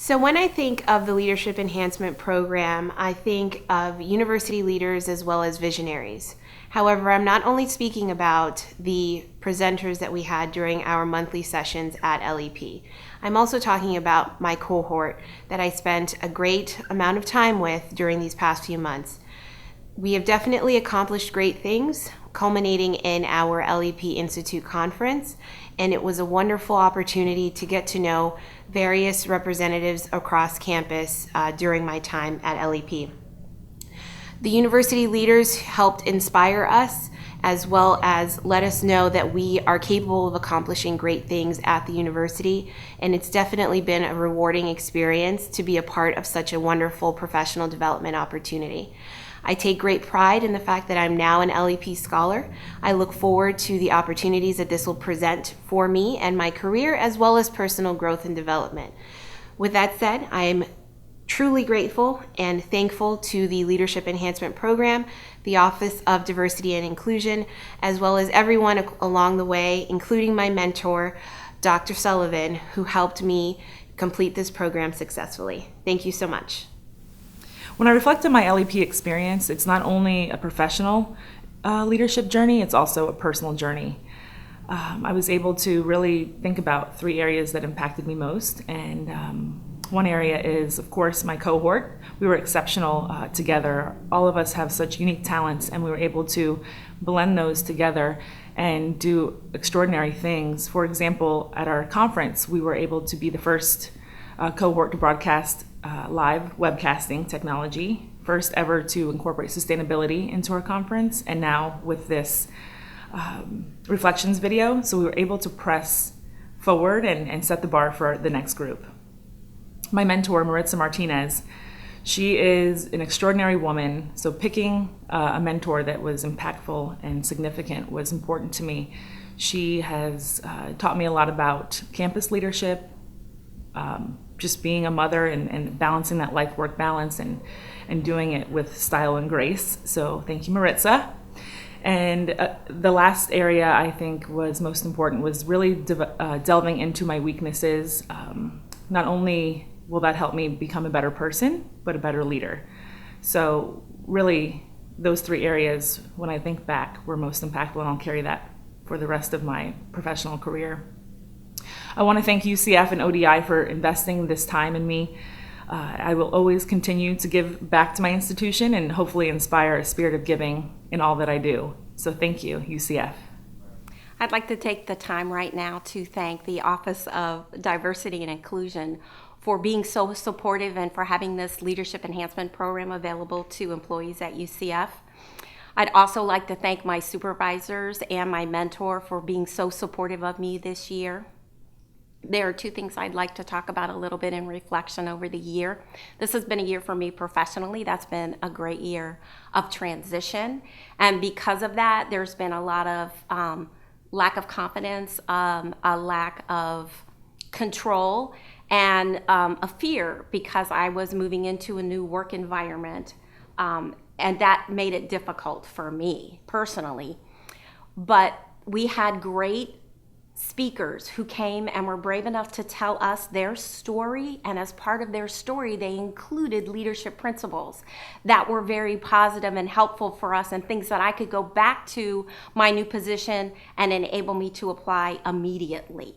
So when I think of the Leadership Enhancement Program, I think of university leaders as well as visionaries. However, I'm not only speaking about the presenters that we had during our monthly sessions at LEP. I'm also talking about my cohort that I spent a great amount of time with during these past few months. We have definitely accomplished great things, culminating in our LEP Institute conference, and it was a wonderful opportunity to get to know various representatives across campus during my time at LEP. The university leaders helped inspire us as well as let us know that we are capable of accomplishing great things at the university, and it's definitely been a rewarding experience to be a part of such a wonderful professional development opportunity. I take great pride in the fact that I'm now an LEP scholar. I look forward to the opportunities that this will present for me and my career, as well as personal growth and development. With that said, I am truly grateful and thankful to the Leadership Enhancement Program, the Office of Diversity and Inclusion, as well as everyone along the way, including my mentor, Dr. Sullivan, who helped me complete this program successfully. Thank you so much. When I reflect on my LEP experience, it's not only a professional leadership journey, it's also a personal journey. I was able to really think about 3 areas that impacted me most, and one area is, of course, my cohort. We were exceptional together. All of us have such unique talents, and we were able to blend those together and do extraordinary things. For example, at our conference, we were able to be the first cohort to broadcast live webcasting technology, first ever to incorporate sustainability into our conference, and now with this reflections video. So we were able to press forward and set the bar for the next group. My mentor, Maritza Martinez, she is an extraordinary woman, so picking a mentor that was impactful and significant was important to me. She has taught me a lot about campus leadership, just being a mother and balancing that life-work balance and doing it with style and grace. So thank you, Maritza. And the last area I think was most important was really delving into my weaknesses. Not only will that help me become a better person, but a better leader. So really, those 3 areas, when I think back, were most impactful, and I'll carry that for the rest of my professional career. I want to thank UCF and ODI for investing this time in me. I will always continue to give back to my institution and hopefully inspire a spirit of giving in all that I do. So thank you, UCF. I'd like to take the time right now to thank the Office of Diversity and Inclusion for being so supportive and for having this Leadership Enhancement Program available to employees at UCF. I'd also like to thank my supervisors and my mentor for being so supportive of me this year. There are 2 things I'd like to talk about a little bit in reflection over the year. This has been a year for me professionally. That's been a great year of transition. And because of that, there's been a lot of lack of confidence, a lack of control, and a fear because I was moving into a new work environment. And that made it difficult for me personally. But we had great speakers who came and were brave enough to tell us their story, and as part of their story they included leadership principles that were very positive and helpful for us, and things that I could go back to my new position and enable me to apply immediately.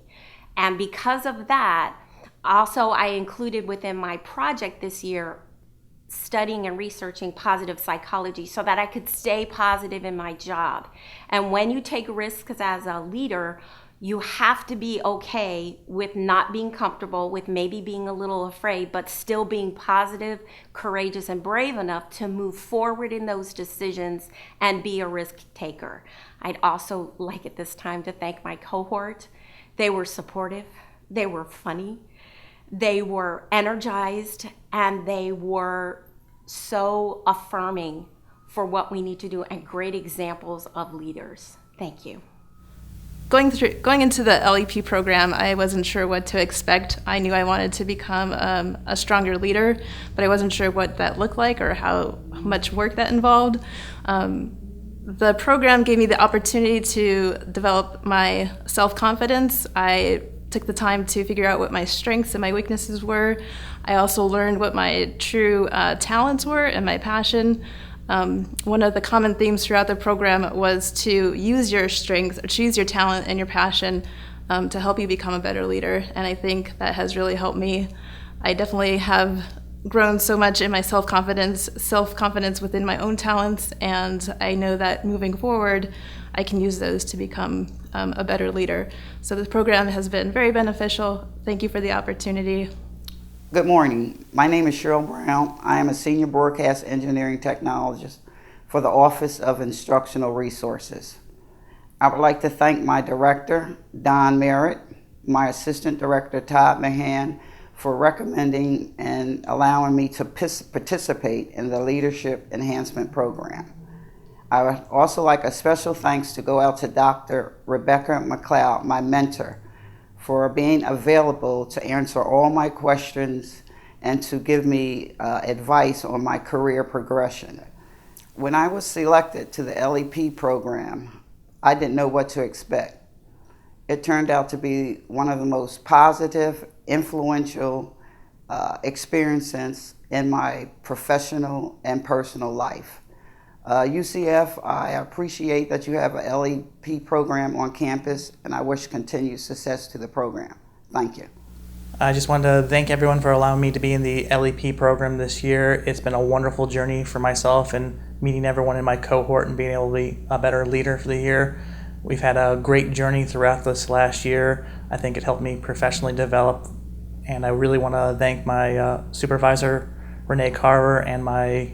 And because of that, also I included within my project this year studying and researching positive psychology so that I could stay positive in my job. And when you take risks as a leader, you have to be okay with not being comfortable, with maybe being a little afraid, but still being positive, courageous, and brave enough to move forward in those decisions and be a risk taker. I'd also like at this time to thank my cohort. They were supportive, they were funny, they were energized, and they were so affirming for what we need to do and great examples of leaders. Thank you. Going into the LEP program, I wasn't sure what to expect. I knew I wanted to become a stronger leader, but I wasn't sure what that looked like or how much work that involved. The program gave me the opportunity to develop my self-confidence. I took the time to figure out what my strengths and my weaknesses were. I also learned what my true talents were and my passion. One of the common themes throughout the program was to use your strengths, or choose your talent and your passion to help you become a better leader. And I think that has really helped me. I definitely have grown so much in my self-confidence within my own talents, and I know that moving forward, I can use those to become a better leader. So this program has been very beneficial. Thank you for the opportunity. Good morning. My name is Cheryl Brown. I am a senior broadcast engineering technologist for the Office of Instructional Resources. I would like to thank my director, Don Merritt, my assistant director, Todd Mahan, for recommending and allowing me to participate in the Leadership Enhancement Program. I would also like a special thanks to go out to Dr. Rebecca McLeod, my mentor, for being available to answer all my questions and to give me advice on my career progression. When I was selected to the LEP program, I didn't know what to expect. It turned out to be one of the most positive, influential experiences in my professional and personal life. UCF, I appreciate that you have a LEP program on campus, and I wish continued success to the program. Thank you. I just wanted to thank everyone for allowing me to be in the LEP program this year. It's been a wonderful journey for myself and meeting everyone in my cohort and being able to be a better leader for the year. We've had a great journey throughout this last year. I think it helped me professionally develop, and I really want to thank my supervisor, Renee Carver, and my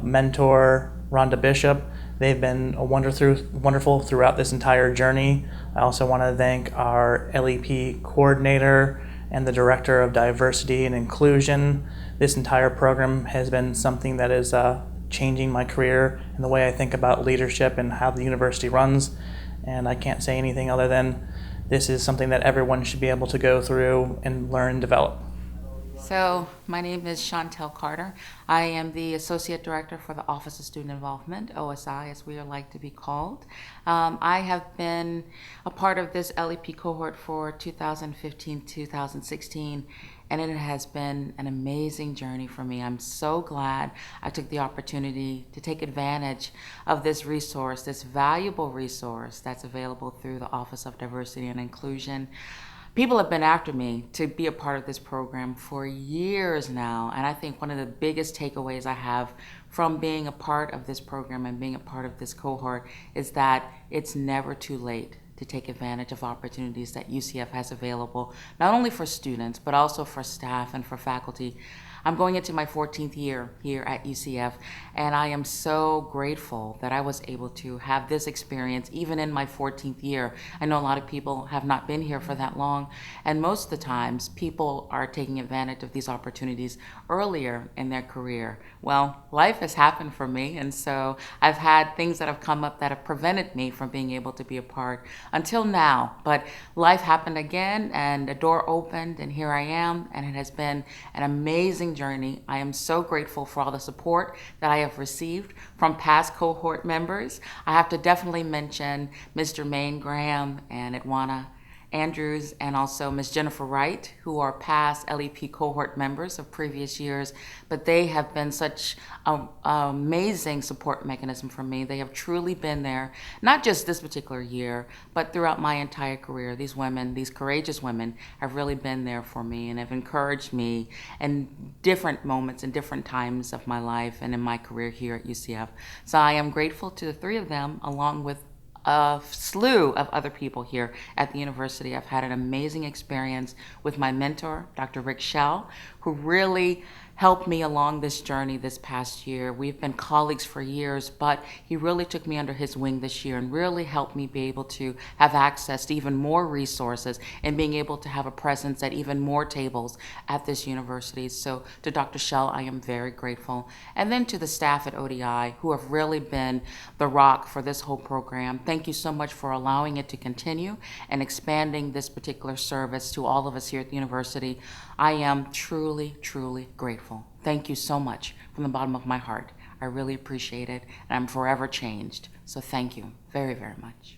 mentor, Rhonda Bishop. They've been wonderful throughout this entire journey. I also want to thank our LEP coordinator and the director of diversity and inclusion. This entire program has been something that is changing my career and the way I think about leadership and how the university runs. And I can't say anything other than this is something that everyone should be able to go through and learn and develop. So my name is Chantel Carter. I am the Associate Director for the Office of Student Involvement, OSI as we are like to be called. I have been a part of this LEP cohort for 2015-2016, and it has been an amazing journey for me. I'm so glad I took the opportunity to take advantage of this resource, this valuable resource that's available through the Office of Diversity and Inclusion. People have been after me to be a part of this program for years now, and I think one of the biggest takeaways I have from being a part of this program and being a part of this cohort is that it's never too late to take advantage of opportunities that UCF has available, not only for students, but also for staff and for faculty. I'm going into my 14th year here at UCF, and I am so grateful that I was able to have this experience even in my 14th year. I know a lot of people have not been here for that long, and most of the times people are taking advantage of these opportunities earlier in their career. Well, life has happened for me, and so I've had things that have come up that have prevented me from being able to be a part until now. But life happened again, and a door opened, and here I am, and it has been an amazing journey. I am so grateful for all the support that I have received from past cohort members. I have to definitely mention Mr. Maine Graham and Edwana Andrews, and also Ms. Jennifer Wright, who are past LEP cohort members of previous years, but they have been such an amazing support mechanism for me. They have truly been there, not just this particular year, but throughout my entire career. These women, these courageous women, have really been there for me and have encouraged me in different moments and different times of my life and in my career here at UCF. So I am grateful to the three of them, along with a slew of other people here at the university. I've had an amazing experience with my mentor, Dr. Rick Schell, who really helped me along this journey this past year. We've been colleagues for years, but he really took me under his wing this year and really helped me be able to have access to even more resources and being able to have a presence at even more tables at this university. So to Dr. Schell, I am very grateful. And then to the staff at ODI, who have really been the rock for this whole program. Thank you so much for allowing it to continue and expanding this particular service to all of us here at the university. I am truly, truly grateful. Thank you so much from the bottom of my heart. I really appreciate it, and I'm forever changed. So thank you very, very much.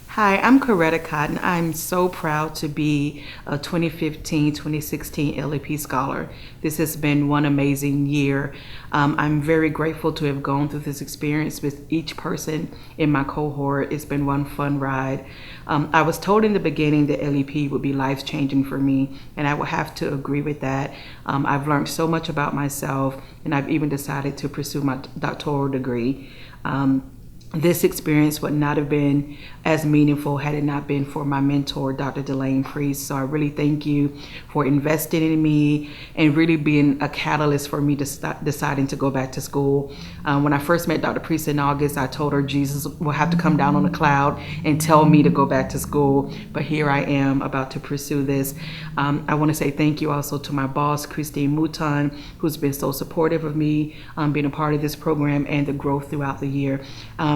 Hi, I'm Coretta Cotton. I'm so proud to be a 2015-2016 LEP Scholar. This has been one amazing year. I'm very grateful to have gone through this experience with each person in my cohort. It's been one fun ride. I was told in the beginning that LEP would be life-changing for me, and I would have to agree with that. I've learned so much about myself, and I've even decided to pursue my doctoral degree. This experience would not have been as meaningful had it not been for my mentor, Dr. Delane Priest. So I really thank you for investing in me and really being a catalyst for me to deciding to go back to school. When I first met Dr. Priest in August, I told her Jesus will have to come down on a cloud and tell me to go back to school. But here I am about to pursue this. I want to say thank you also to my boss, Christine Mouton, who's been so supportive of me being a part of this program and the growth throughout the year.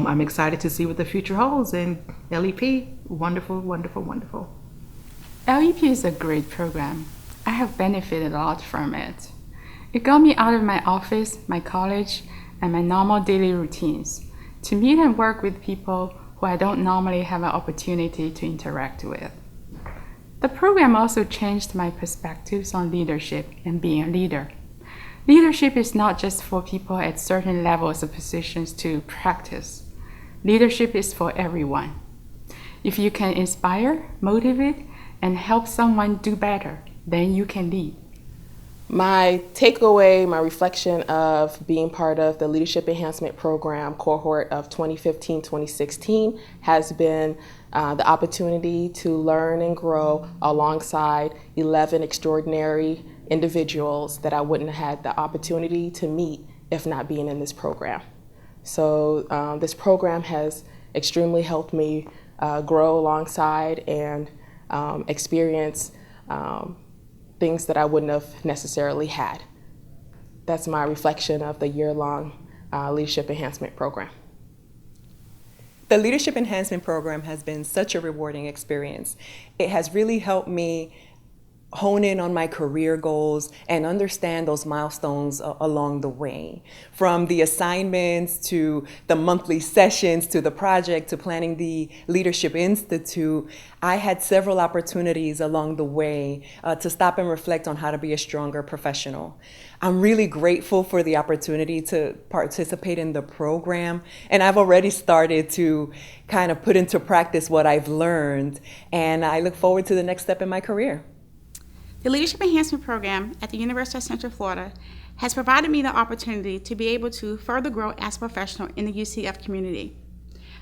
I'm excited to see what the future holds, and LEP, wonderful, wonderful, wonderful. LEP is a great program. I have benefited a lot from it. It got me out of my office, my college, and my normal daily routines to meet and work with people who I don't normally have an opportunity to interact with. The program also changed my perspectives on leadership and being a leader. Leadership is not just for people at certain levels of positions to practice. Leadership is for everyone. If you can inspire, motivate, and help someone do better, then you can lead. My takeaway, my reflection of being part of the Leadership Enhancement Program cohort of 2015-2016 has been the opportunity to learn and grow alongside 11 extraordinary individuals that I wouldn't have had the opportunity to meet if not being in this program. So this program has extremely helped me grow alongside and experience things that I wouldn't have necessarily had. That's my reflection of the year-long Leadership Enhancement Program. The Leadership Enhancement Program has been such a rewarding experience. It has really helped me hone in on my career goals and understand those milestones along the way. From the assignments to the monthly sessions to the project to planning the Leadership Institute, I had several opportunities along the way to stop and reflect on how to be a stronger professional. I'm really grateful for the opportunity to participate in the program, and I've already started to kind of put into practice what I've learned, and I look forward to the next step in my career. The Leadership Enhancement Program at the University of Central Florida has provided me the opportunity to be able to further grow as a professional in the UCF community.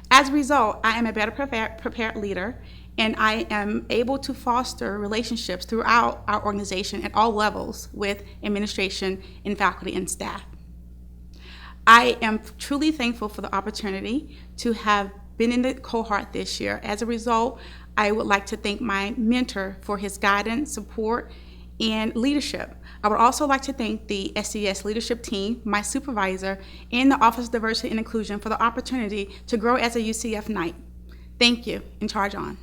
As a result, I am a better prepared leader, and I am able to foster relationships throughout our organization at all levels with administration and faculty and staff. I am truly thankful for the opportunity to have been in the cohort this year. As a result, I would like to thank my mentor for his guidance, support, and leadership. I would also like to thank the SCS leadership team, my supervisor, and the Office of Diversity and Inclusion for the opportunity to grow as a UCF Knight. Thank you, and charge on.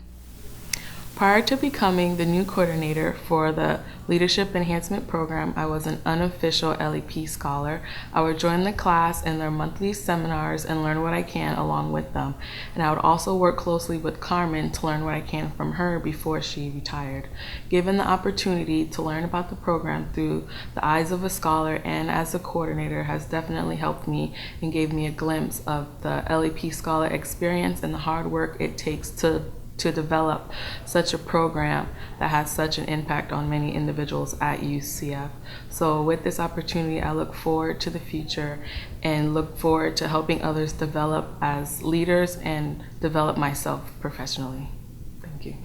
Prior to becoming the new coordinator for the Leadership Enhancement Program, I was an unofficial LEP scholar. I would join the class in their monthly seminars and learn what I can along with them. And I would also work closely with Carmen to learn what I can from her before she retired. Given the opportunity to learn about the program through the eyes of a scholar and as a coordinator has definitely helped me and gave me a glimpse of the LEP scholar experience and the hard work it takes to develop such a program that has such an impact on many individuals at UCF. So with this opportunity, I look forward to the future and look forward to helping others develop as leaders and develop myself professionally. Thank you.